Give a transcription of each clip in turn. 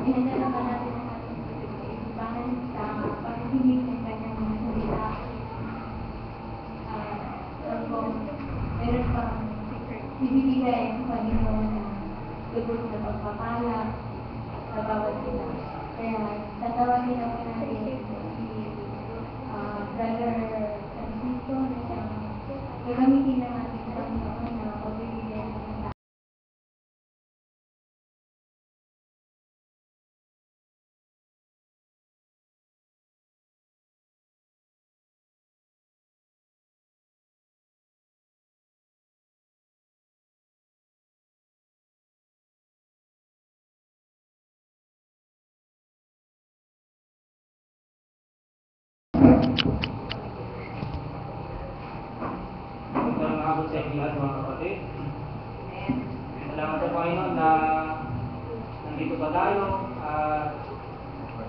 Hinanda naman natin ang ating pagkaibigan sa pagkikinig ng kanyang mga salita. Kung meron pang ibibigay ang Panginoon na lubos na pagpapala sa bawat sila. Kaya tatawagin naman natin si Brother Francisco na siyang gagamitin ng ating Panginoon na pagbibigay ng mga Magandang sa inyo lahat mga kapatid. Salamat sa Panginoon na nandito pa tayo at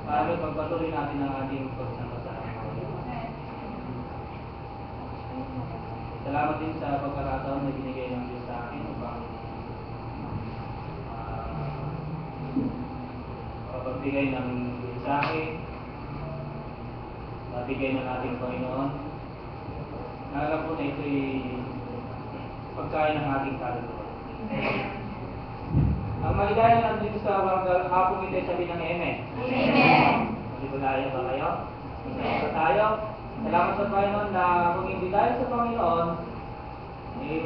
para pagpatuloy natin ang ating pagsasabi. Salamat din sa pagkakataon na binigay ng Diyos sa akin upang makapagbigay ng mensahe, mabigay ng ating Panginoon. Naalala po na ito'y pagkain ng ating kaluluwa. Ang maligaya lang dito sa hapong ito'y sabi ng Amen. Amen. Maligaya ba kayo? Salamat tayo. Salamat sa Panginoon na kung hindi tayo sa Panginoon,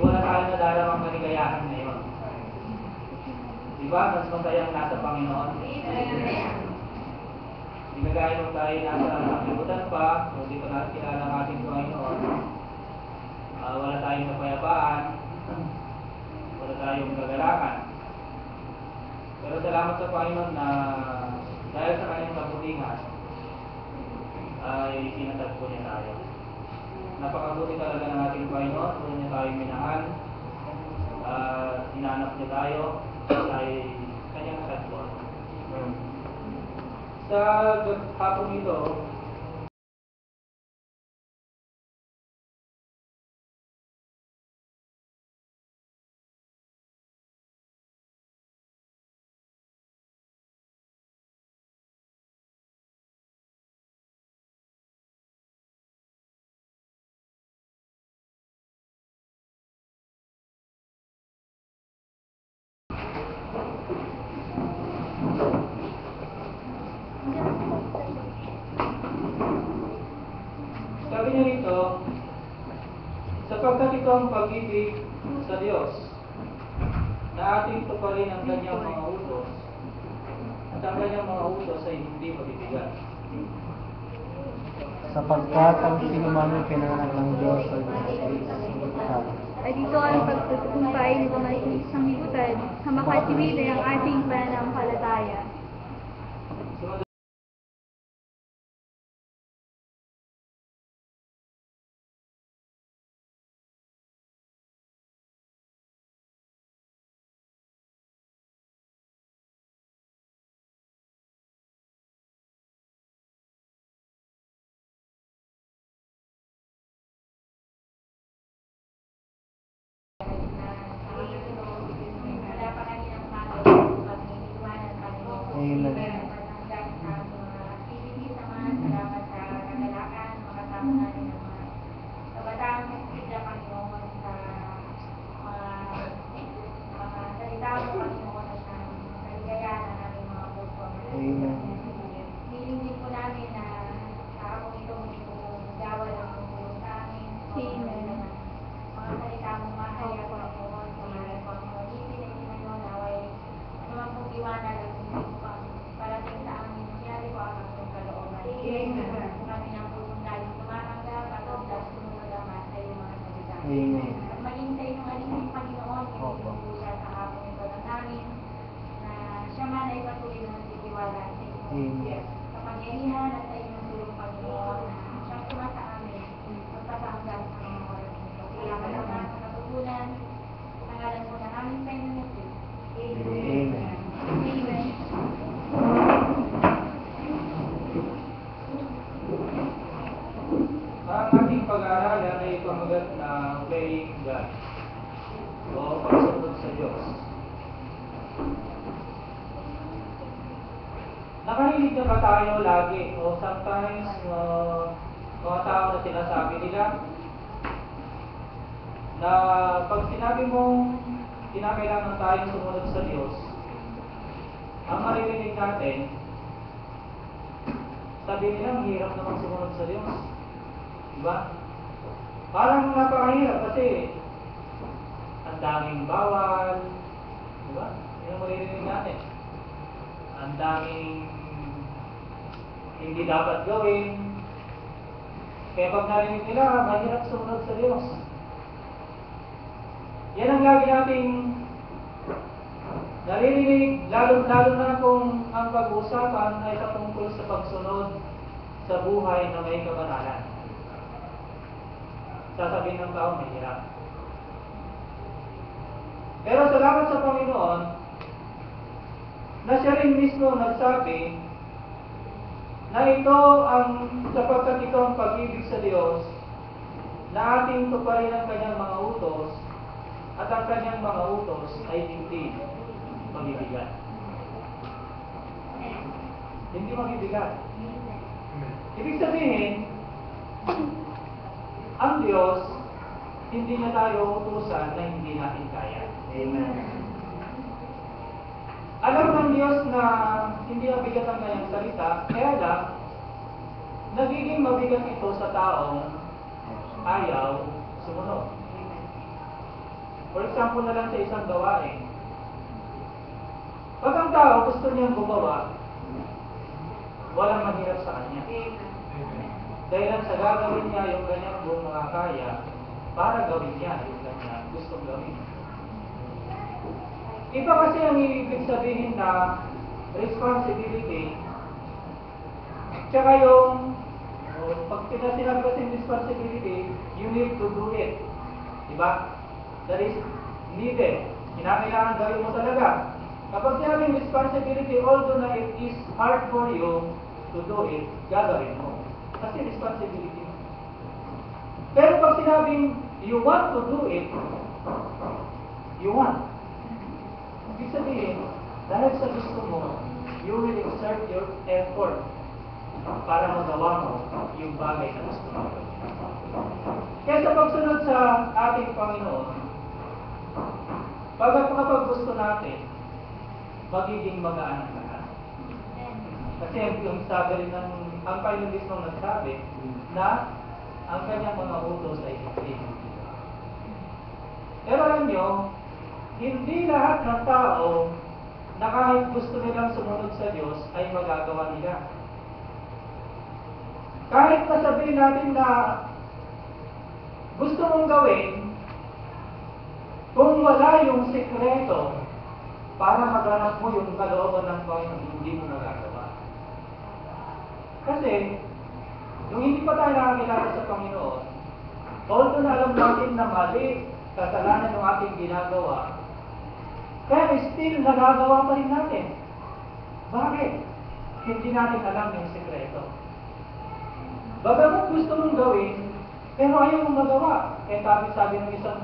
wala tayong nadaramang maligayahan ngayon. Diba? Mas masayang nasa Panginoon. Hindi na gaya kung tayo nasa nakalimutan pa, o hindi pa natin kilala ang ating Panginoon. Wala tayong kapayapaan, wala tayong kagalakan. Pero salamat sa Panginoon na dahil sa kanyang kabutihan ay sinatagpo niya tayo. Napakabuti talaga ng ating Panginoon, kung niya tayo minahal, hinanap niya tayo, ay kanyang natagpuan. Sa hapong ito, sabi niya rito, sapagkat ito ang pag-ibig sa Diyos, na ating tuparin ang kanyang mga utos, at ang kanyang mga utos ay hindi mabibigat. Sapagkat ang sinumang pinanganak ng Diyos ay masalimutan. Ay dito ang pagtutumpay nito ng isang libutan sa makatiwid ay ang ating pananampalataya. Amen. Maging sa inyong aling Panginoon, yung sa hapon ito ng namin, na siya man ay patuloy na nagtitiwala sa inyong kapangyarihan at sa inyong tulong Panginoon, na siyang sumasa amin, magpapahanggang sa mga oras nito. Salamat naman sa natutunan, pangalan po ng aming Panginoon na Diyos. Amen. Amen. Ang ating pag-aaralan ay pamagat na obeying God o pagsunod sa Diyos. Nakarinig na ba tayo lagi o sometimes mga tao na sinasabi nila na pag sinabi mong kinakailangan tayong sumunod sa Diyos, ang maririnig natin, sabi nila, ang hirap naman sumunod sa Diyos. Diba? Parang napakahirap kasi ang daming bawal. Diba? Yan ang maririnig natin. Ang daming hindi dapat gawin. Kaya pag narinig nila, mahirap sumunod sa Diyos. Yan ang lagi nating naririnig, lalo na kung ang pag-uusapan ay patungkol sa pagsunod sa buhay na may kabanalan. Sasabihin ng tao, mahirap. Pero salamat sa Panginoon, na siya rin mismo nagsabi na ito sapagkat ito ang pag-ibig sa Diyos, na ating tuparin ang kanyang mga utos, at ang kanyang mga utos ay hindi mabibigat. Hindi mabibigat. Ibig sabihin, ang Diyos, hindi na tayo utusan na hindi natin kaya. Amen. Alam ng Diyos na hindi mabigat ang kanyang salita, kaya lang, nagiging mabigat ito sa taong ayaw sumunod. For example na lang sa isang gawain. Pag ang tao gusto niyang gumawa, walang mahirap sa kanya. Dahil lang sa gagawin niya yung kanyang buong makakaya para gawin niya yung kanyang gustong gawin. Iba kasi ang ibig sabihin na responsibility, tsaka yung pag sinabi kasi responsibility, you need to do it. Diba? That is needed. Kinakailangan gawin mo talaga. Kapag sinabing responsibility, although na it is hard for you to do it, gagawin mo. Kasi responsibility. Pero pag sinabing you want to do it, you want. Ibig sabihin, dahil sa gusto mo, you will exert your effort para magawa mo yung bagay na gusto mo. Kaya sa pagsunod sa ating Panginoon, kapag gusto natin, magiging magaan ang lahat. Kasi yung sabi rin ang Panginoon mismo nagsabi na ang kanyang mga utos ay hindi. Pero alam nyo, hindi lahat ng tao na kahit gusto nilang sumunod sa Diyos ay magagawa nila. Kahit nasabihin natin na gusto mong gawin, kung wala yung sekreto para maganap mo yung kalooban ng Panginoon, hindi mo magagawa. Kasi, nung hindi pa tayo nakakilala sa Panginoon, although na alam natin na mali, kasalanan ng ating ginagawa, pero still nagagawa pa rin natin. Bakit? Hindi natin alam yung sekreto. Bagamat gusto mong gawin, pero ayaw mong magawa. Kaya sabi ng isang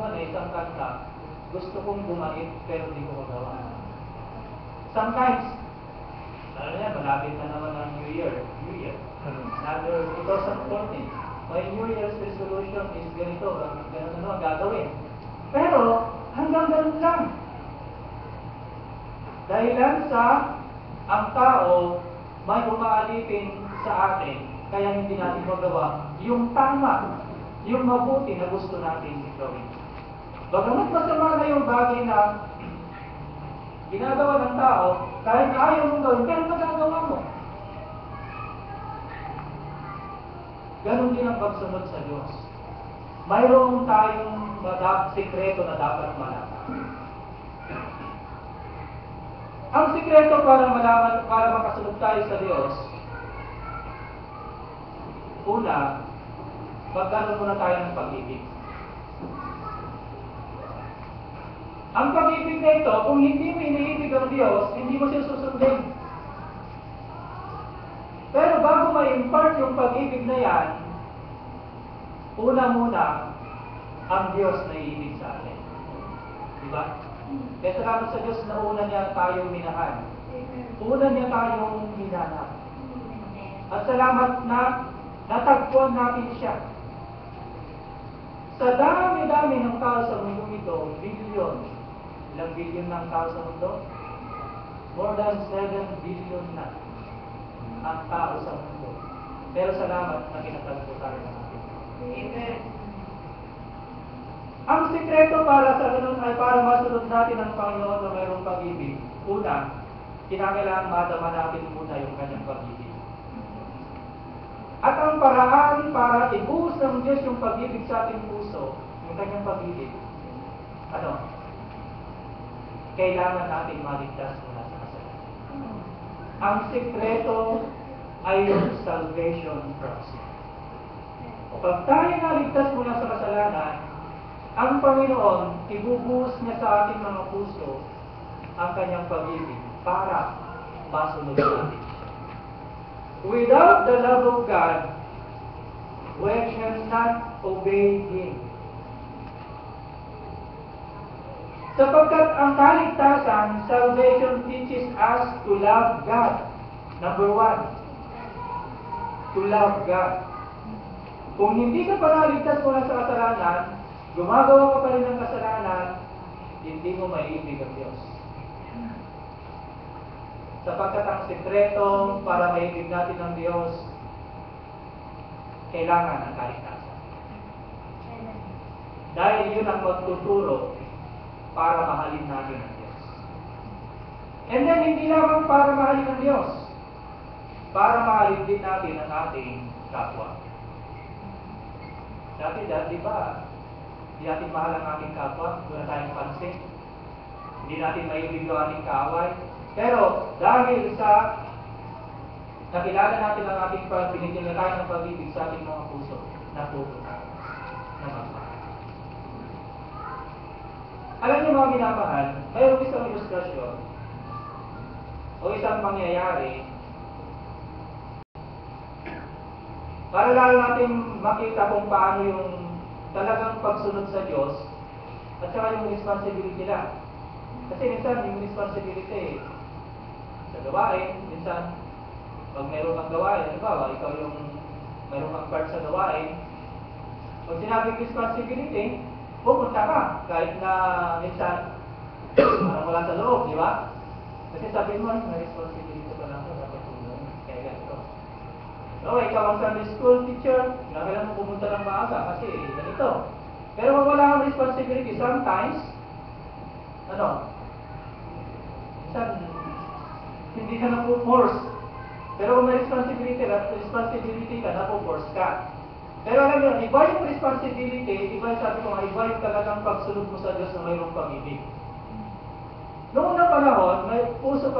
kanta, gusto kong bumait, pero hindi ko magawa. Sometimes, alam niya, malapit na naman ang New Year. Another 2014. My New Year's resolution is ganito, ganito ang gagawin. Pero, hanggang ganun lang. Dahilan sa ang tao may umaalipin sa atin, kaya hindi natin magawa yung tama, yung mabuti na gusto natin gawin. Bagamat masama na yung bagay na ginagawa ng tao, kahit ayaw mong gawin, pero magagawa mo. Ganon din ang pagsunod sa Diyos. Mayroon tayong sikreto na dapat malaman. Ang sikreto para makasunod tayo sa Diyos, una, magkaroon muna tayo ng pag-ibig. Ang pag-ibig na ito, kung hindi mo iniibig ang Diyos, hindi mo siya susundin. Pero bago ma-impart yung pag-ibig na yan, una muna, ang Diyos na iibig sa atin. Diba? Kaya salamat sa Diyos na una niya tayo minahal. Una niya tayong hinanap. At salamat na natagpuan natin siya. Sa dami-dami ng tao sa mundo ito, billion. Ilang billion ng tao sa mundo? More than 7 billion na ang tao sa mundo. Pero salamat na kinatagpo tayo natin. Amen. Ang sikreto para sa ganun ay para masunod natin ang Panginoon na mayroong pag-ibig. Una, kinakailangan madama natin muna yung kanyang pag-ibig. At ang paraan para ibuhos ng Diyos yung pag-ibig sa ating puso, yung kanyang pag-ibig, ano? Kailangan natin maligtas muna sa kasalanan. Ang sikreto ay yung salvation process. Kapag tayo naligtas muna sa kasalanan, ang Panginoon, ibubuhos niya sa ating mga puso ang kanyang pag-ibig para masunod natin. Without the love of God, we cannot obey Him. Sapagkat ang kaligtasan, salvation teaches us to love God. Number 1, to love God. Kung hindi ka pa naligtas mula sa kasalanan, gumagawa ka pa rin ng kasalanan, hindi mo maiibig ang Diyos. Sapagkat ang sekreto para maibig natin ang Diyos, kailangan ang kaligtasan. Dahil yun ang magtuturo para mahalin natin ang Diyos. And then, hindi lamang para mahalin ang Diyos, para mahalin din natin ang ating kapwa. Dati, di ba, hindi natin mahal ang ating kapwa, wala tayong pansin. Hindi natin maibig yung ating kaaway. Pero dahil sa nakilala natin ang ating binigyan tayo ng pag-ibig sa ating mga puso, natuto tayo na magmahal. Alam niyo mga minamahal, mayroong isang ilustrasyon o isang pangyayari para lalo natin makita kung paano yung talagang pagsunod sa Diyos at saka yung responsibility nila. Kasi minsan yung responsibility sa gawain, minsan pag meron kang gawain, halimbawa, ikaw yung meron kang part sa gawain, pag sinabing responsibility, pupunta ka, kahit na minsan parang wala sa loob, di ba? Kasi sabihin mo, may responsibility pa lang ito, dapat tulong, kaya ganito. So, ikaw ang Sunday school teacher, kailangan mo pumunta ng maaga kasi ganito. Pero kung wala kang responsibility, sometimes, minsan, hindi ka na-force. Pero kung may responsibility ka, na-force ka. Pero alam nyo, iba yung responsibility, iba yung sabi ko nga, iba yung talagang pagsunod mo sa Diyos na mayroong pag-ibig. Noong unang panahon, may puso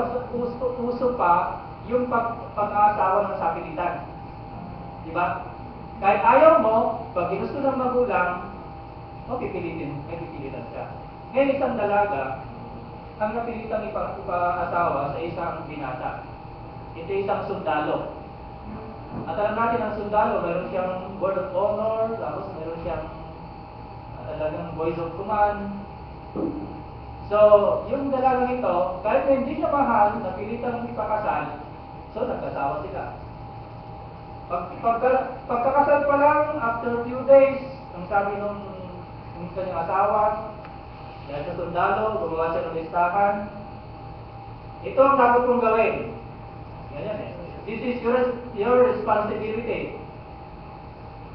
pa yung pag-aasawa ng sapilitan. Diba? Kahit ayaw mo, pag ginusto ng magulang, may pipilitan ka. Ngayon isang dalaga, ang napilitang ipaasawa sa isang binata. Ito isang sundalo. At alam natin ang sundalo, mayroon siyang word of honor, tapos mayroon siyang talagang voice of command. So, yung dalagang ito, kahit na hindi niya mahal, napilitang ipakasal, so nagkasawa sila. Pagkakasal pa lang, after few days, ang sabi nung kanyang asawa, dahil sa sundalo, gumawa siya ng listahan. Ito ang dapat kong gawin. Ganyan eh. This is your responsibility.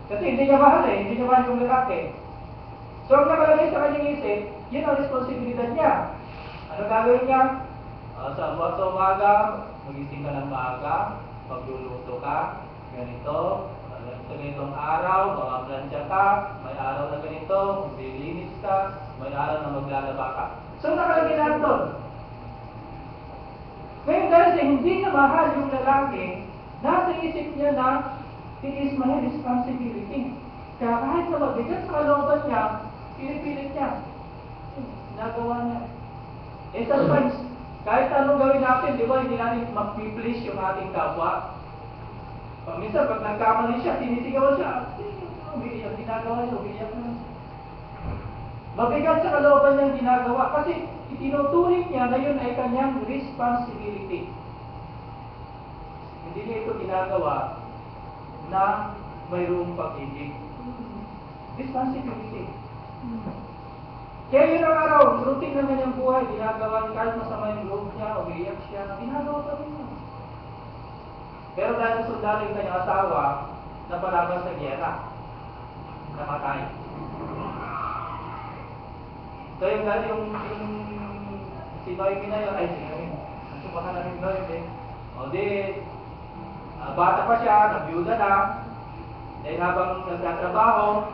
Kasi hindi niya mahal hindi niya mahal yung lalaki. So, ang nakalagay sa kanyang isip, yun ang responsibilidad niya. Ano gagawin niya? Sa umaga, magising ka ng maaga, pagluluto ka, ganito, ganitong araw, makaplansya ka, may araw na ganito, maglilinis ka, may araw na maglalaba ka. So, nakalagay lahat doon. Ngayon, dahil sa hindi niya mahal yung lalaki, nasa isip niya na, it is my responsibility. Kaya kahit na mabigat sa kalooban niya, pinipilit niya. Nagawa niya. Eh, sometimes, kahit anong gawin natin, di ba, hindi natin mag-please yung ating kapwa. Minsan, pag nagkamali siya, sinisigawan siya. Umiiyak, ginagawa niya, umiiyak na. Mabigat sa kalooban niyang ginagawa kasi itinuturing niya na yun ay kanyang responsibility. Hindi niya ito ginagawa na mayroong pag-ibig. Responsibility. Kaya yun ang araw, routine ng kanyang buhay, ginagawa niya kahit masama yung loob niya, umiiyak siya, ginagawa pa rin niya. Pero dahil sa sundalo yung kanyang asawa, napalaban sa giyera, namatay. So yung si Noemi na yun, ay si Noemi, nasupahan namin Noemi, o di, bata pa siya, nabiyuda na, dahil habang nagtatrabaho,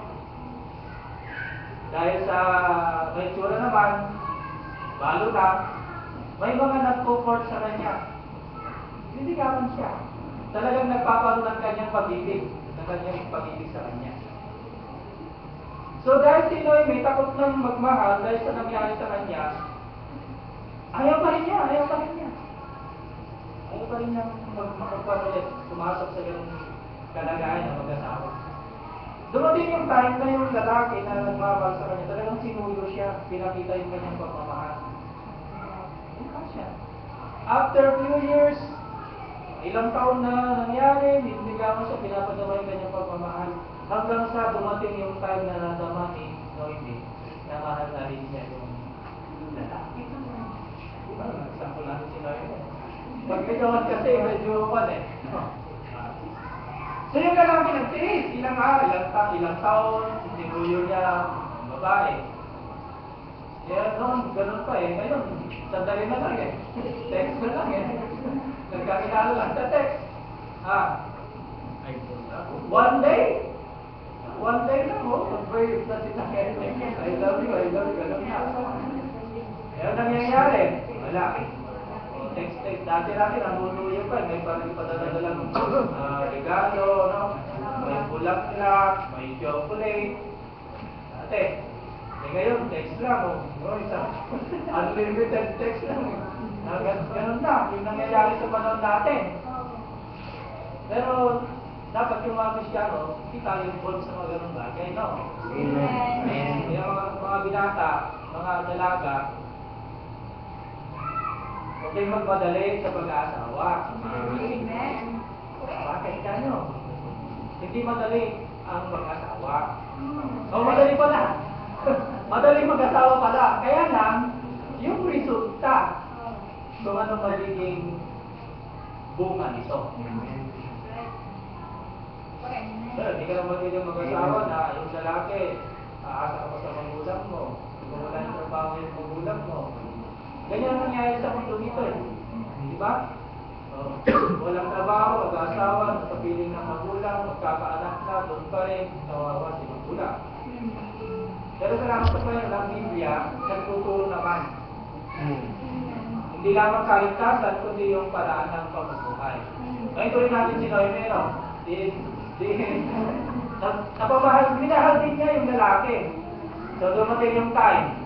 dahil sa may tsura naman, balo na, may mga nag-comfort sa kanya. Nililigawan siya. Talagang nagpapalo ng kanyang pag-ibig, ng kanyang pag-ibig sa kanya. So dahil si Noemi takot nang magmahal dahil sa nangyari sa kanya, ayaw pa rin niya. Ayaw pa rin niya magpapalit, pumasok sa ganung kalagayan ng mag-asawa. Dumating yung time na yung lalaki na nagmamahal sa kanya, talagang sinuyo siya, pinakita yung kanyang pagmamahal. After a few years, ilang taon na nangyari, niligawan siya, pinapagawa yung kanyang pagmamahal. Hanggang sa dumating yung time na nadama ni Noemi, na mahal na rin niya yung lalaki. Diba? Nagsample natin si Noemi. Pagkagawan kasi, medyo So yung lalaki nagtiis, ilang taon, sinuyo niya ang babae. Kaya noon, ganun pa eh. Ngayon, sandali na lang eh. Text na lang eh. Nagkakilala lang sa text. One day lang mag-brave na sila ngayon. I love you, ganun na. Kaya nangyayari, wala. Text. Dati nanunuyo pa, may padadala ng regalo, no? May bulaklak, may chocolate. Dati, ngayon, text lang, unlimited text lang. Ganun na, yung nangyayari sa panahon natin. Pero, dapat yung mga Kristyano, hindi tayo involved sa mga ganun bagay, no? Amen. Kaya mga binata, mga dalaga, huwag kayong magmadali sa pag-aasawa. Amen. Bakit kanyo? Hindi madali ang mag-asawa. Madali pala. Madali mag-asawa pala. Kaya lang, yung resulta kung ano magiging bunga nito. Pero hindi ka na magiging mag-asawa na yung lalaki, aasa ka pa sa magulang mo. Kung wala yung trabaho yung magulang mo. Ganyan ang nangyayari sa mundo nito eh. Di ba? Walang trabaho, mag-asawa, sa piling ng magulang, magkakaanak na, doon pa rin, kawawa si magulang. Pero salamat sa Panginoon ng Biblia, nagtuturo naman. Hindi lamang kaligtasan, kundi yung paraan ng pamumuhay. Ngayon tuloy natin si Noemi, no? Minahal din niya yung lalaki. So dumating yung time,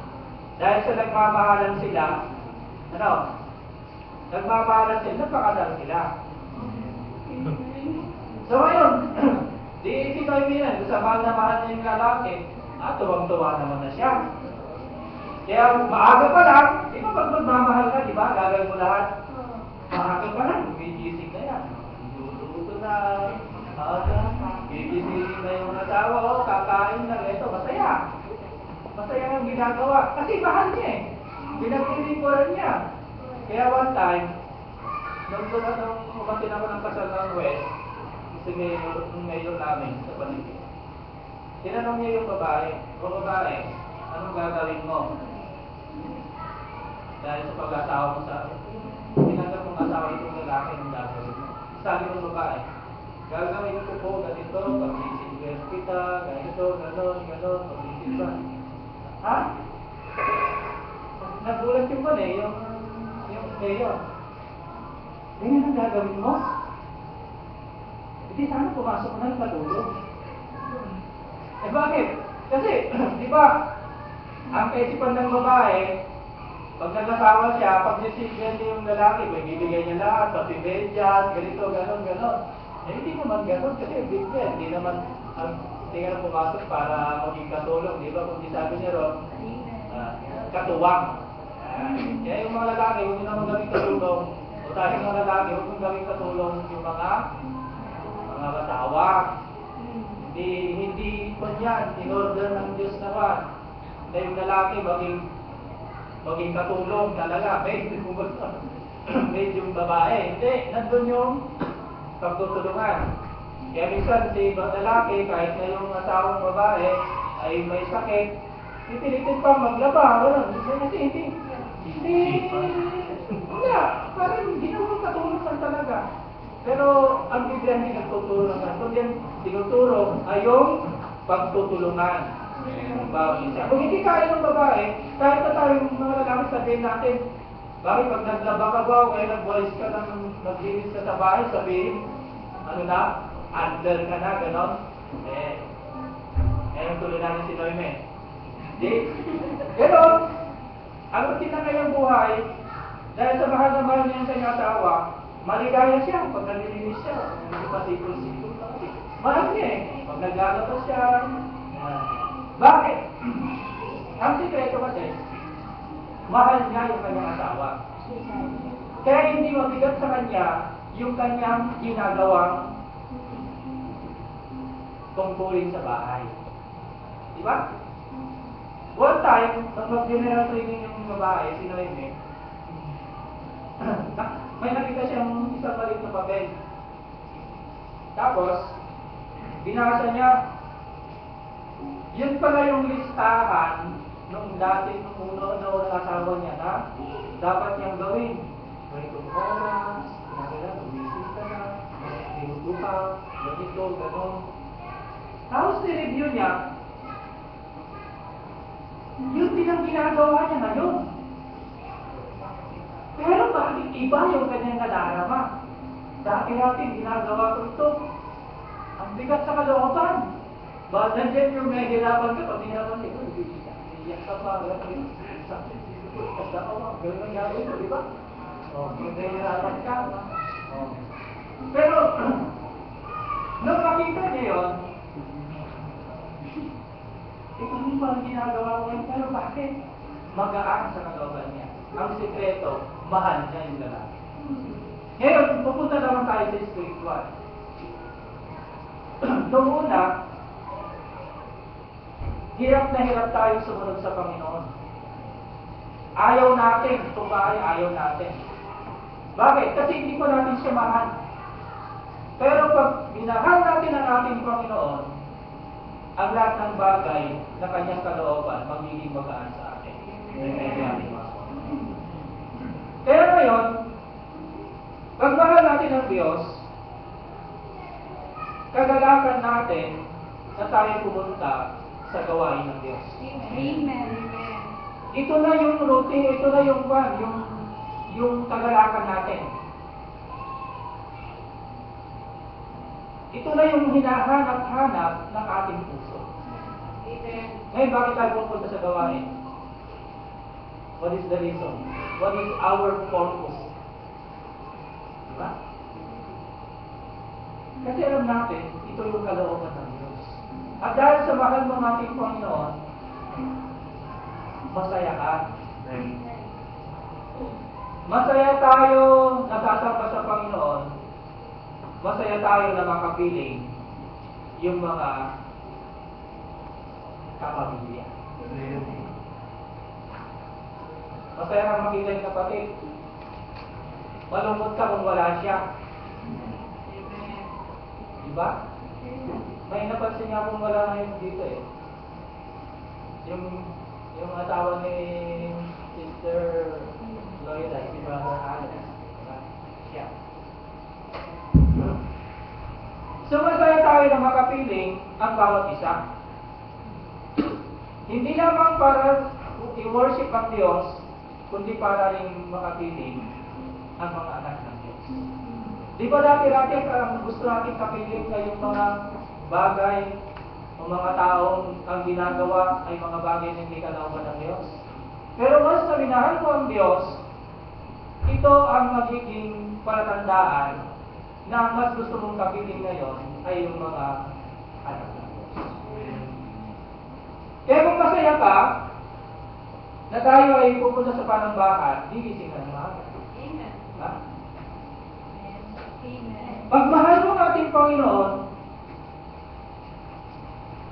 dahil sa nagmamahalan sila, nagmamahalan sila, nagpakasal sila. So ngayon, si Noemi na, sa mahal na mahal niya yung lalaki, tuwang-tuwa naman na siya. Kaya maaga pa lang, di ba pag magmamahal ka, di ba, gagawin mo lahat. Maaga pa lang, gigising na yan. Luto na, gigising na yung asawa, kakain na, ito, masaya. Masaya ang ginagawa. Kasi mahal niya eh. Pinagpilipuran niya. Kaya one time, nung umatin ako ng kasal ng West, kasi ngayon namin sa paligid. Tinanong niya yung babae, anong gagawin mo? Dahil sa pag-asawa mo sa tinanggap mong asawa itong lalaki ng gagawin mo. Sabi ng babae, gagawin ko po ganito, pag-isinver kita, ganito, ganon, pag-isinver. Ha? Nagulat yung mali, yung mayor. Ganyan ang gagawin mo? Hindi sana pumasok na ng patulog. Eh bakit? Kasi, di ba, ang kaisipan ng babae, pag nag-asawa siya, pag decision niya yung lalaki, bibigay niya lahat, pati medyas, ganito, ganon. Eh hindi naman ganon kasi bigyan, hindi naman, hindi ka na pumasok para maging katulong, di ba? Kundi sabi niya ron, katuwang. Kaya yung mga lalaki, huwag nyo naman gawing katulong. O tayo mga lalaki, huwag nyo gawing katulong yung mga asawa. Hindi po yan, in order ng Diyos naman. Na yung lalaki maging katulong talaga. Medyo yung babae. Hindi, nandun yung pagtutulungan. Kaya minsan si ibang lalaki, kahit na yung asawang babae ay may sakit, pipilitin pa maglaba. Kasi wala. Parang hindi naman katulungan talaga. Pero ang Biblia hindi nagtutulungan. Kundi ang tinuturo ay yung pagtutulungan ng bawat isa. Kung hindi kaya ng babae, kahit na tayong mga lalaki sabihin natin, bakit pag naglaba ka ba o kaya nagwalis ka ng naglinis ka sa bahay, sabihin, handler ka na, gano'n? Ngayon tuloy natin si Noime. Hindi. Gano'n, ang rutina ngayong buhay, dahil sa mahal na mahal niya sa kanyang asawa, maligaya siya pag nalilinis siya. Hindi pa sikul-sikul. Mahal niya eh. Pag naglalabas siya. Bakit? Ang sikreto kasi, mahal niya yung kanyang asawa. Kaya hindi mabigat sa kanya yung kanyang ginagawang tungkulin sa bahay. Diba? One time, nang mag-general training yung babae, si Noeme, may nakita siyang isang maliit na papel. Tapos, binasa niya, yun pala yung listahan nung dati, nung una ng asawa niya na dapat niyang gawin. Ganitong oras, kinakailan, bumisit ka na, minuto ka, ganito, gano'n. Tapos ni-review niya, yun din ang ginagawa niya ngayon. Pero bakit iba yung kanyang nadarama? Dati-dati ginagawa ko ito. Ang bigat sa kalooban. Bakit nandiyan yung may hirapan ka, pag hirapan ito, iyak ka pa, gano'n ang gagawin mo, di ba? Kung nahihirapan ka. Pero, nung makita niya yun, ito yung parang ginagawa ko ngayon, pero bakit? Magaan sa kalooban niya. Ang sikreto, mahal niya yung lalaki. Ngayon, pupunta naman tayo sa spiritual. Noong una, hirap na hirap tayo sumunod sa Panginoon. Ayaw natin, kung bakit ayaw natin. Bakit? Kasi hindi po natin siya mahal. Pero pag minahal natin ang ating Panginoon, ang lahat ng bagay na kanyang kalooban magiging magaan sa atin. Kaya ngayon, pag mahal natin ang Diyos, kagalakan natin na tayo pumunta sa gawain ng Diyos. Amen. Ito na yung routine, ito na yung kagalakan natin. Ito na yung hinahanap-hanap ng ating puso. Ngayon, bakit tayo pupunta sa gawain? What is the reason? What is our purpose? Diba? Kasi alam natin, ito yung kalooban ng Diyos. At dahil sa mahal ng ating Panginoon, masaya ka. Masaya tayo nasasamba sa Panginoon. Masaya tayo na makapiling yung mga kapamilya. Masaya kang makita yung kapatid. Malungkot ka kung wala siya. Diba? May napansin niya kung wala ngayon dito eh. Yung asawa ni Sister Loida, si Brother Alex. Diba? Siya. So masaya tayo na makapiling ang bawat isa. Hindi lamang para i-worship ang Diyos, kundi para rin makapiling ang mga anak ng Diyos. Di ba dati-dati ang gusto natin kapiling na yung mga bagay o mga taong ang ginagawa ay mga bagay na hindi kalooban ng Diyos? Pero mas na minahal ko ang Diyos, ito ang magiging palatandaan na mas gusto mong kapiling ngayon ay yung mga anak ng Diyos. Kaya kung masaya ka, na tayo ay pupunta sa panambahan, gigising ka ng maaga. Amen. Ha? Amen. Pag mahal mo ang ating Panginoon,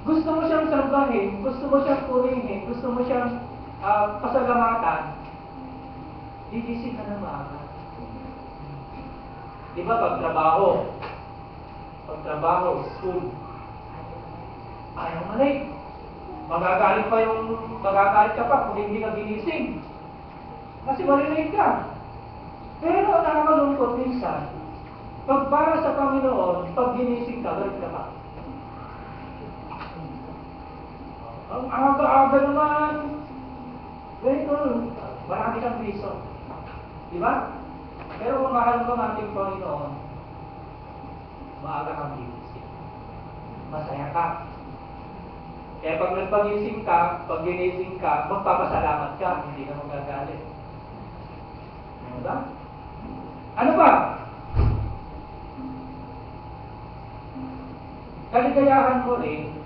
gusto mo siyang sarbahin, gusto mo siyang purihin, gusto mo siyang pasalamatan, gigising ka ng maaga. Di ba pagtrabaho, school, ayaw malay. Magagalit ka pa kung hindi ka ginising. Kasi malilate ka. Pero ang nakakalungkot minsan, pag para sa Panginoon, pag ginising ka, galit ka pa. Ang aga-aga naman. Ganito, marami kang piso. Di ba? Pero kung mahal mo ang ating Panginoon, maaga kang ginising. Masaya ka. Kaya pag nagpagising ka, pag ginising ka, magpapasalamat ka, hindi ka magagalit. Diba? Ano ba? Kaligayahan mo rin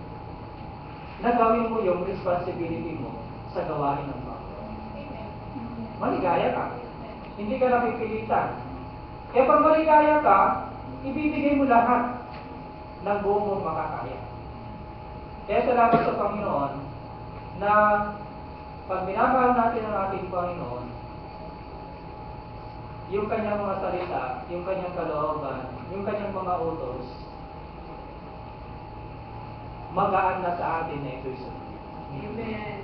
na gawin mo yung responsibility mo sa gawain ng Panginoon. Maligaya ka. Hindi ka napipilitan. Kaya pag maligaya ka, ibibigay mo lahat ng buong mong makakaya. Kaya salamat sa Panginoon na pag minamahal natin ang ating Panginoon, yung kanyang mga salita, yung kanyang kalooban, yung kanyang mga utos, magaan na sa atin na ito'y sunod. Amen.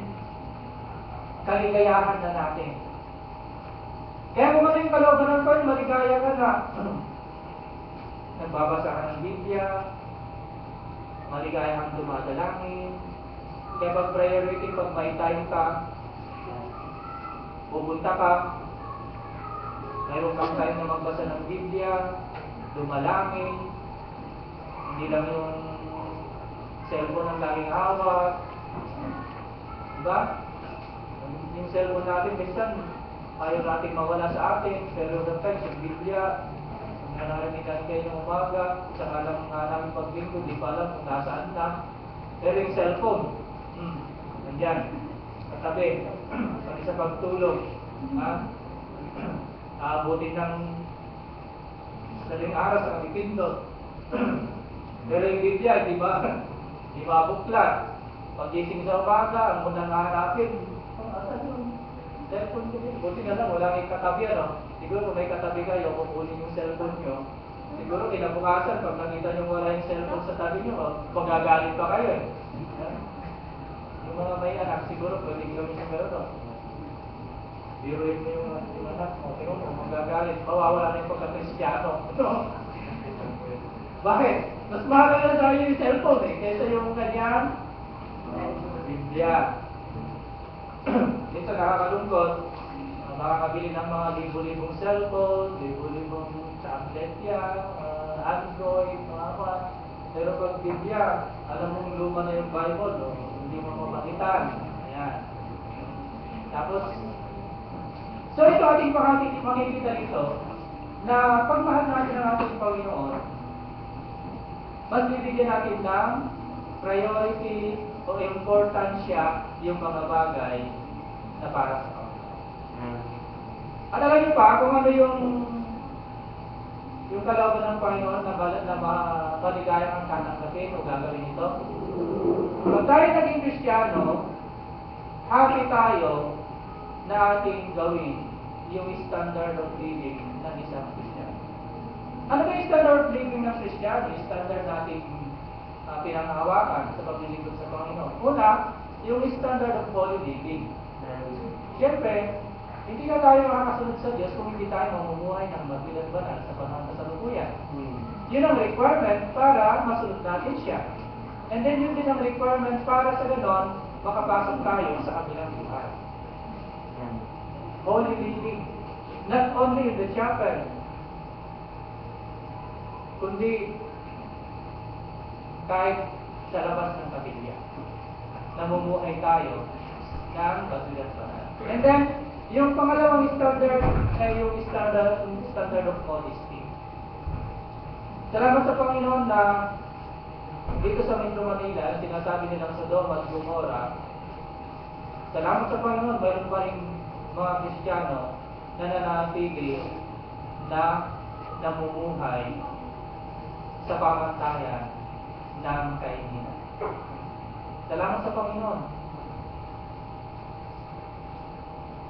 Kaligayahan na natin. Kaya kung ano yung kalooban ng Panginoon, maligaya ka na. Nagbabasa ka ng Biblia, maligaya kang dumadalangin. Kaya pag priority, pag may time ka, pupunta ka, mayroon kang time na magbasa ng Biblia, dumalangin, hindi lang yung cellphone ang laging hawak. Diba? Yung cellphone natin, minsan, ayaw natin mawala sa atin, pero the times, yung Biblia, nanaramitan kayo ng umaga, saka lang namin paglingkod, di pa alam kung nasaan na. Pero yung cellphone, nandyan, katabi, pati sa pagtulog, aabutin ng saling aras ang ipindot. Pero yung Biblia, di ba buklat? Pag-gising sa umaga, ang munang hahanapin, asan yung cellphone ko din? Buti na lang, wala kayong katabi, ano? Siguro kung may katabi kayo, kukunin yung cellphone nyo. Siguro kinabukasan, pag nakita nyo wala yung cellphone sa tabi nyo, magagalit pa kayo eh. Yung mga may anak, siguro pwedeng gawin yung gano'n. Biruin mo yung anak mo, tingnan mo, magagalit. Mawawala na yung pagka-Kristyano. Bakit? Mas mahalaga na sa'yo yung cellphone eh, kaysa yung kanyang Biblia. Dito nakakalungkot, makakabili ng mga libo-libong cellphone, libo-libong tablet yan, Android, mga apa. Pero pag Biblia, alam mong luma na yung Bible, no? Hindi mo mapagitan. Ayan. Tapos, so ito ating makikita dito, na pagmahal natin ang ating Panginoon, mas bibigyan natin ng priority o importansya yung mga bagay na para sa Panginoon. At alam niyo pa kung ano yung kalooban ng Panginoon na maligaya ang tatanggapin o gagawin ito? Pag tayo naging Kristiyano, happy tayo na ating gawin yung standard of living ng isang Kristiyano. Ano ba yung standard of living ng Kristiyano? Yung standard natin pinangahawakan sa paglilingkod sa Panginoon. Una, yung standard of holy living. Siyempre, hindi na tayo makakasunod sa Diyos kung hindi tayo mamumuhay ng magbilag-banal sa panahon sa kasalukuyan. Yun ang requirement para masunod natin siya. And then yun din ang requirement para sa ganon, makapasok tayo sa kabilang buhay. Holy living. Not only in the chapel, kundi kahit sa labas ng kapilya. Namumuhay tayo ng magbilag-banal. And then, yung pangalawang standard ay yung standard of honesty. Salamat sa Panginoon na dito sa Metro Manila, sinasabi nilang Sodoma at Gomora salamat sa Panginoon, mayroon pa rin mga Kristiyano na nananatili na namumuhay sa pamantayan ng kainitan. Salamat sa Panginoon.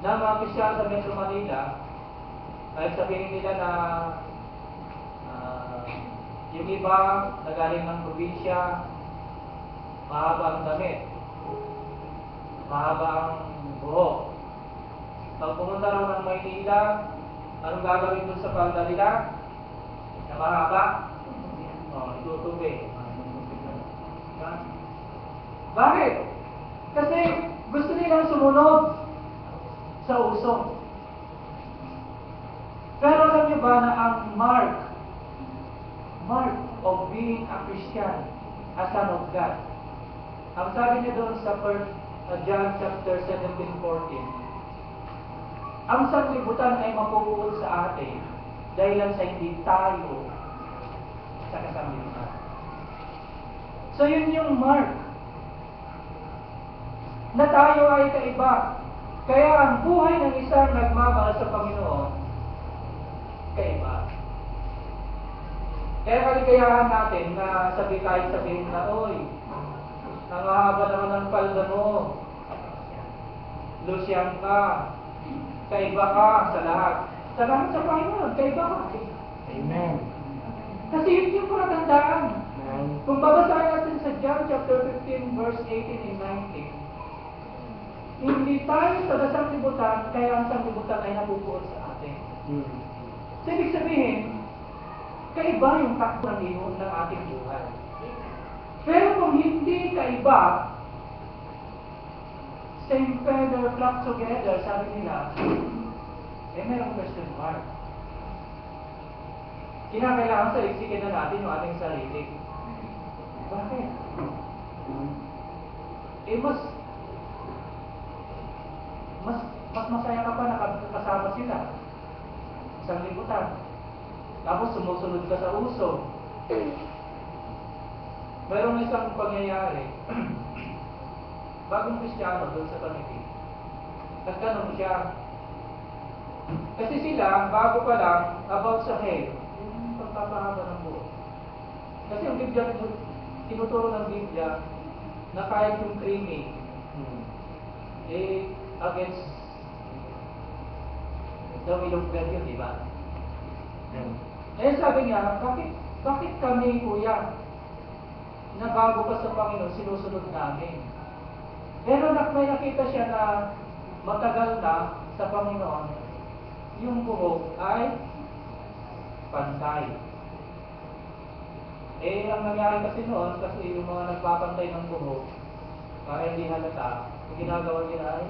Na mga Kristiyano sa Metro Manila, kahit sabihin nila na yung iba na galing ng probinsya, mahaba ang damit, mahaba ang buhok. Pag pumunta raw ng Maynila, anong gagawin doon sa palda nila? Na mahaba? Itutubi. Bakit? Kasi gusto nilang sumunod sa uso. Pero alam niyo ba na ang mark of being a Christian, a son of God, ang sabi niya doon sa John chapter 17:14, ang sanglibutan ay mapupuot sa atin dahil sa hindi tayo sa kasanglibutan. So yun yung mark na tayo ay kaiba. Kaya ang buhay ng isang nagmamahal sa Panginoon, kaiba. Kaya kaligayahan natin na sabihin na, oy, nangahaba naman ang palda mo, Lucian ka, kaiba ka sa lahat. Salamat sa Panginoon, kaiba ka. Amen. Kasi yun yung palatandaan. Amen. Kung babasahin natin sa John chapter 15 verse 18 and 19, hindi tayo sa sanglibutan, kaya ang sanglibutan ay napupuot sa atin. So, ibig sabihin, kaiba yung takbo ng ihon ng ating buhay. Pero kung hindi kaiba, same feather flock together, sabi nila, mayroong question mark. Kinakailangan sa isikin na natin yung ating sarili. Bakit? Mas masaya ka pa nakasama sila. Isang libutan. Tapos sumusunod ka sa uso. Mayroong isang pangyayari. Bagong Kristiyano doon sa Panitig. Nagtanong siya. Kasi sila, bago pa lang, about sa hair, yung pagpapahaba ng buhok. Kasi ang Biblia, tinuturo ng Biblia, na kahit yung trimming, against the will of God yun, di ba? Eh sabi niya, bakit kami, kuya, na bago pa sa Panginoon, sinusunod namin? Pero may nakita siya na matagal na sa Panginoon, yung buhok ay pantay. Eh, ang nangyari kasi noon, kasi yung mga nagpapantay ng buhok, para hindi halata, yung ginagawa nila ay,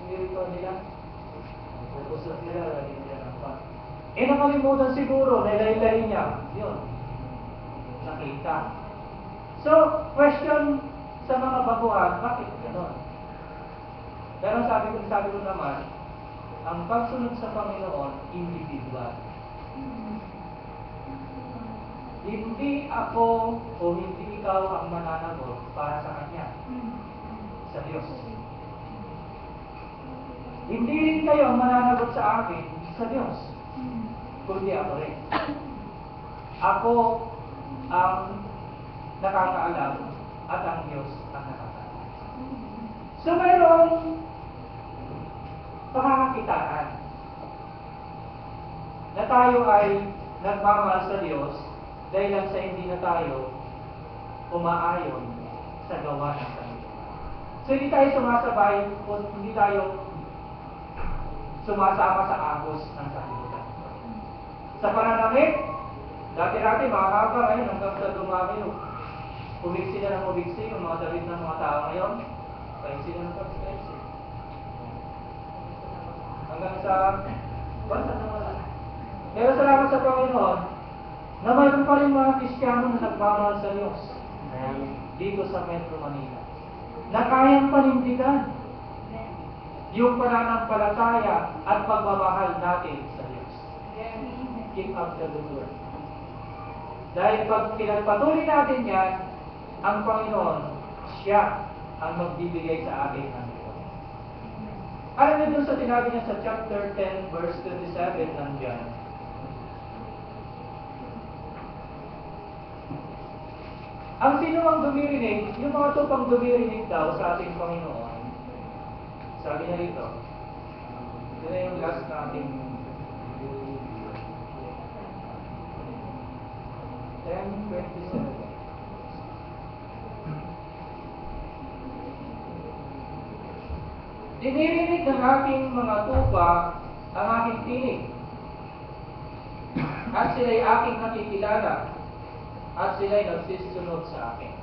hindi ito nila, pupusot nila, hindi nila nampan. Eh, nakalimutan siguro, nilay-lay niya, yun, nakita. So, question sa mga baguhan, bakit gano'n? Pero sabi ko naman, ang pagsunod sa Panginoon, individual. Hindi ako o hindi ikaw ang mananagot para sa Kanya, sa Diyos. Hindi rin kayo ang mananagot sa akin, sa Diyos, kundi ako rin. Ako ang nakakaalam at ang Diyos ang nakakaalam. So mayroong pakakakitaan na tayo ay nagmamahal sa Diyos dahil lang sa hindi na tayo umaayon sa gawa ng sanlibutan. So hindi tayo sumasabay o hindi tayo sumasama sa agos ng sanlibutan. Sa pananamit, dati-dati makakaba ngayon hanggang sa dumami, umiksi na ng umiksi yung mga damit ng mga tao ngayon, paiksi na ng paiksi. Hanggang sa basta na wala. Pero salamat sa Panginoon na mayroon pa rin mga Kristiyano na nagmamahal sa Diyos dito sa Metro Manila na kayang panindigan yung pananampalataya at pagmamahal natin sa Diyos. Keep up the good work. Dahil pag pinagpatuloy natin yan, ang Panginoon, siya ang magbibigay sa akin ng ito. Alam niyo dun sa sinabi niya sa chapter 10 verse 27 nandiyan. Ang sino ang dumirinig, yung mga tupang dumirinig daw sa ating Panginoon, sabi niya rito, yun na yung last nating 10:27. Dinirinig ng aking mga tupa ang aking tinig, at sila'y aking nakikilala, at sila'y nagsisunod sa akin.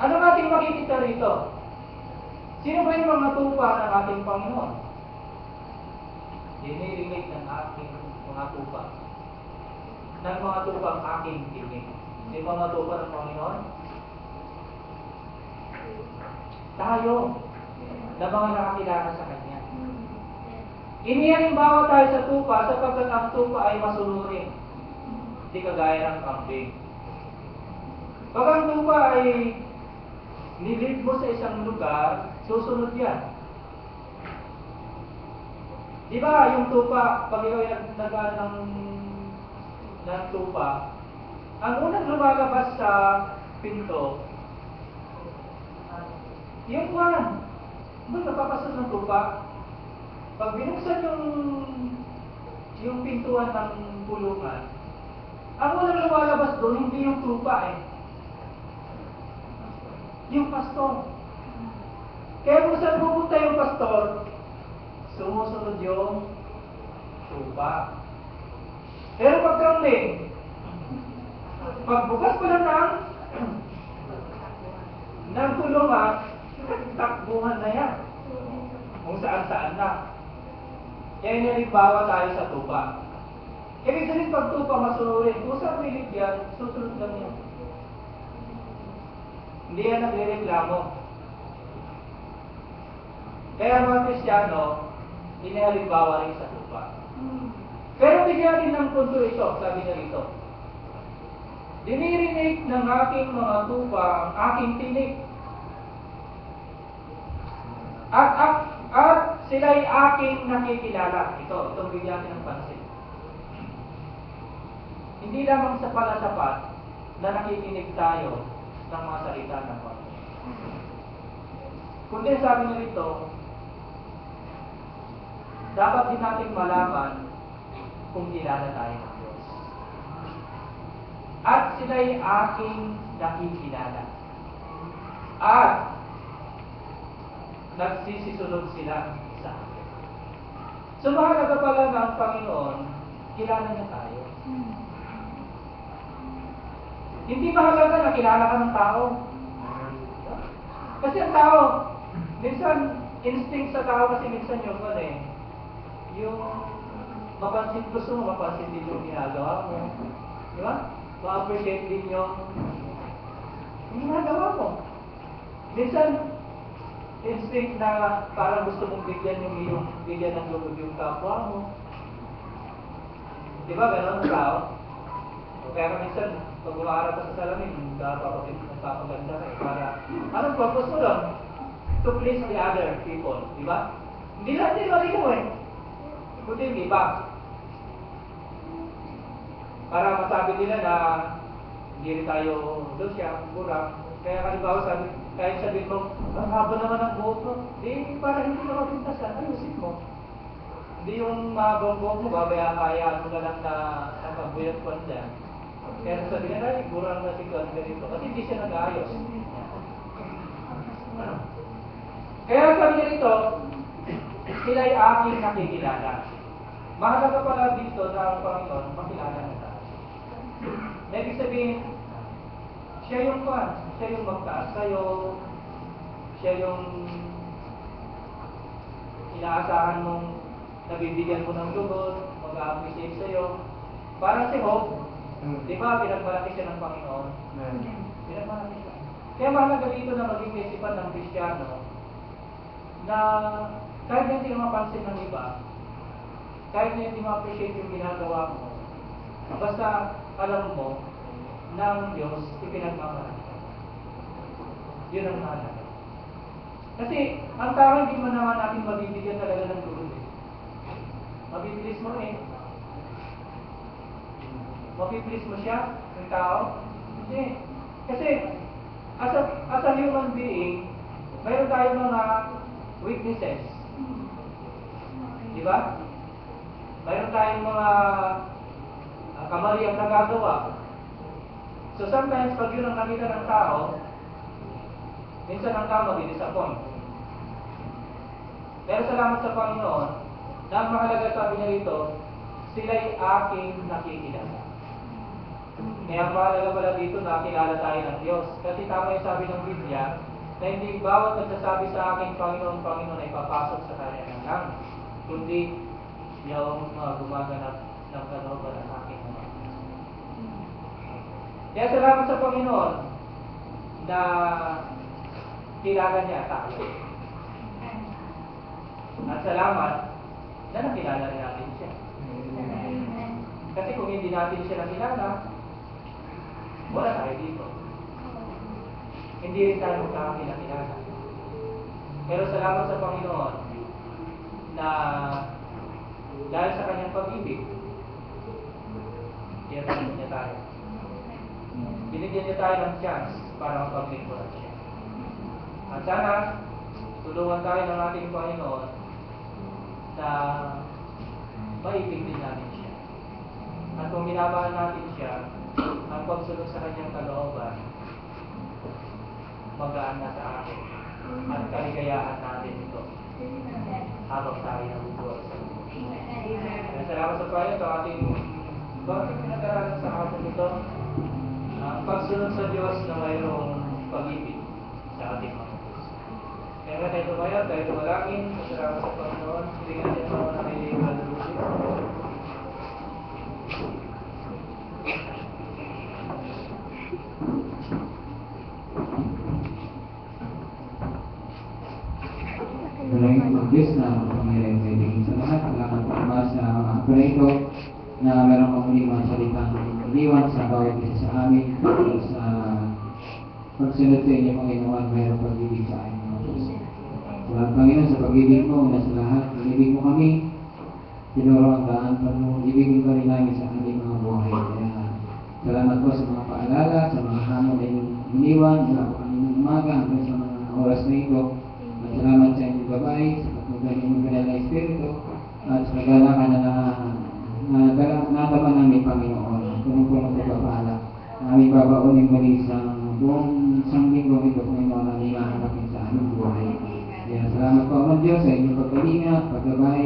Ano ang ating makikita rito? Sino ba yung mga tupa ng ating Panginoon? Dinirinig ng aking mga tupa. Ng mga tupang aking tinig. Sino mga tupa ng Panginoon? Tayo, na mga nakakilala sa Kanya. Inihalimbawa tayo sa tupa sapagkat ang tupa ay masunurin. Hindi kagaya ng kambing. Pag ang tupa ay nilid mo sa isang lugar, susunod yan. Di ba yung tupa, pag ikaw ay nagano ng tupa, ang unang lumalabas sa pinto, yung one, doon napapasok ng tupa. Pag binuksan yung pintuan ng pulungan, ang unang lumalabas doon, hindi yung tupa yung pastor. Kaya kung saan pupunta yung pastor, sumusunod yung tupa. Pero pag kambing, pagbukas ko lang ng pulungan, takbuhan na yan. Kung saan-saan na. Kaya nilimbawa tayo sa tupa. Ibig sabihin pag tupa masunurin, kung saan pilit yan, susunod lang yan. Hindi yan nagre-reklamo. Kaya mga Kristiyano, inihalimbawa rin sa tupa. Pero bigyan din ng punto ito, sabi niya rito. Dinirinig ng aking mga tupa ang aking tinig. At sila'y aking nakikilala. Itong bigyan natin ng pansin. Hindi lamang sa palasapat na nakikinig tayo ng mga salita ng Panginoon. Kundi sabi niya rito, dapat din natin malaman kung kilala tayo ng Diyos. At sila'y aking nakikilala. At nagsisisunod sila sa akin. So mahalaga pala na ang Panginoon, kilala niya tayo. Hindi mahalaga na kilala ka ng tao. Kasi ang tao, minsan, instinct sa tao kasi minsan yung mapansin, gusto mo mapansin din yung ginagawa mo. Di ba? Ma-appreciate din yung ginagawa mo. Minsan, instinct na parang gusto mong bigyan ng loob yung kapwa mo. Di ba gano'n ang tao? Pero minsan, pag umaharap ka sa salamin, nagpapaganda ka para, anong purpose mo doon? To please the other people. Di ba? Hindi lang din marino Kundi yung iba. Para masabi nila na hindi rin tayo doon siya, kurang. Kaya halimbawa kahit sabihin mo, ang haba naman ang buhok mo, di para hindi ka mapintasan, ayusin mo. Hindi yung mahabang buhok mo, hayaan mo na lang na nakabuyat ko dyan. Kaya sabi nila, ay, kurang na si God ganito. Kasi hindi siya nag-aayos. Kaya sabi niya rito, sila'y aking nakikilala. Mahalaga pala dito na ang Panginoon, makilala na tayo. Ibig sabihin, siya yung magtaas sa'yo, siya yung inaasahan mong nabibigyan mo ng lugod, mag-a-appreciate sa'yo. Parang si Hope, di ba, pinagmalaki siya ng Panginoon? Pinagmalaki siya. Kaya mahalaga dito na maging isipan ng Kristiyano na kahit hindi ka mapansin ng iba, kahit hindi ma-appreciate yung ginagawa mo, basta alam mo na ang Diyos ipinagmamalaki. Yun ang mahalaga. Kasi, ang tao hindi mo naman natin mabibigyan talaga ng loob eh. Mabibilis mo eh. Mabibilis mo siya, ng tao? Hindi. Kasi, as a human being, mayroon tayong mga weaknesses. Di ba? Mayroon tayong mga kamaliang nagagawa. So sometimes, pag yun ang nakita ng tao, minsan ang tao mag-disappoint. Pero salamat sa Panginoon, na ang mahalaga sabi niya rito, sila'y aking nakikilala. Kaya ang mahalaga pala dito na kilala tayo ng Diyos. Kasi tama yung sabi ng Biblia, na hindi bawat nagsasabi sa akin, Panginoon, Panginoon, ay papasok sa kanya ng langit, kundi yung gumaganap ng kalooban ng aking Ama. Kaya salamat sa Panginoon na kilala niya tayo. At salamat na nakilala rin natin siya. Kasi kung hindi natin siya nakilala, wala tayo dito. Hindi rin tayo magkakakilala. Pero salamat sa Panginoon na dahil sa kanyang pag-ibig, binigyan niya tayo. Binigyan niya tayo ng chance para mapaglingkuran siya. At sana, tulungan tayo ng ating Panginoon na maibig din natin siya. At kung minamahal natin siya, ang pagsunod sa kanyang kalooban, magaan na sa atin at kaligayahan natin ito habang tayo nabubuhay sa mundo. Salamat sa Panginoon sa ating bakit pinag-aralan sa atin ito ang pagsunod sa Diyos na mayroong pag-ibig sa ating mga puso. Kaya tayo tumayo, tayo tumalangin, salamat sa Panginoon, hilingan niya sa mga nakiling hallelujah. Maraming ang Diyos na pangyayari sa ibigin sa lahat. Salamat po ba sa mga ito na meron kong muling mga salitang iniwan sa bawat isa sa amin sa pagsunod sa inyo, Panginoon, mayroong pag-ibig sa amin mga puso. Salamat, Panginoon, sa pag-ibig mo, una sa lahat, pag-ibig mo kami, tinuro ang daan, pag-ibigin ka rin namin sa aming mga buhay. Kaya salamat po sa mga paalala, sa mga hamon na inyong iniwan, mula po kanina umaga hanggang sa mga oras na ito. At salamat sa inyong gabay, sa pagkakas inyong banal na Espiritu, at sa kagalakan na natapa namin, Panginoon, punong-punong pagpapala. Aming babaunin muli sa buong isang linggong ito, Panginoon, na hinahanapin sa aming buhay. Kaya salamat po, Amang Diyos, sa inyong pagkalinga, paggabay,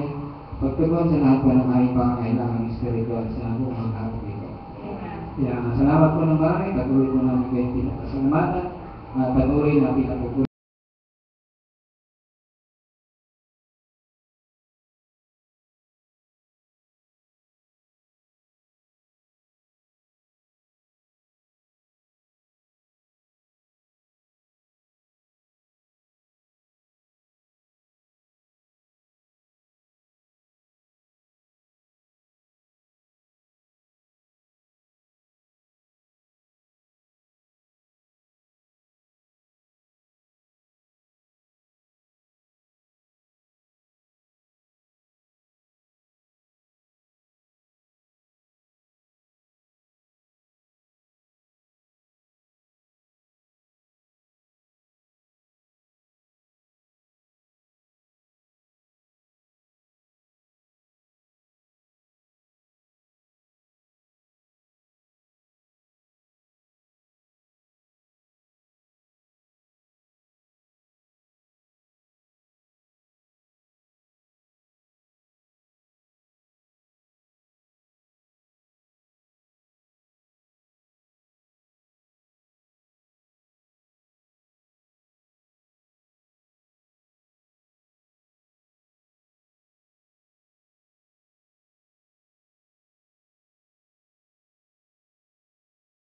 pagtugon sa lahat po ng aming pangangailangan espiritual sa buong mga kapag ito. Kaya salamat po ng marami, patuloy po namin kayo pinapasalamatan, patuloy na pinapupulong.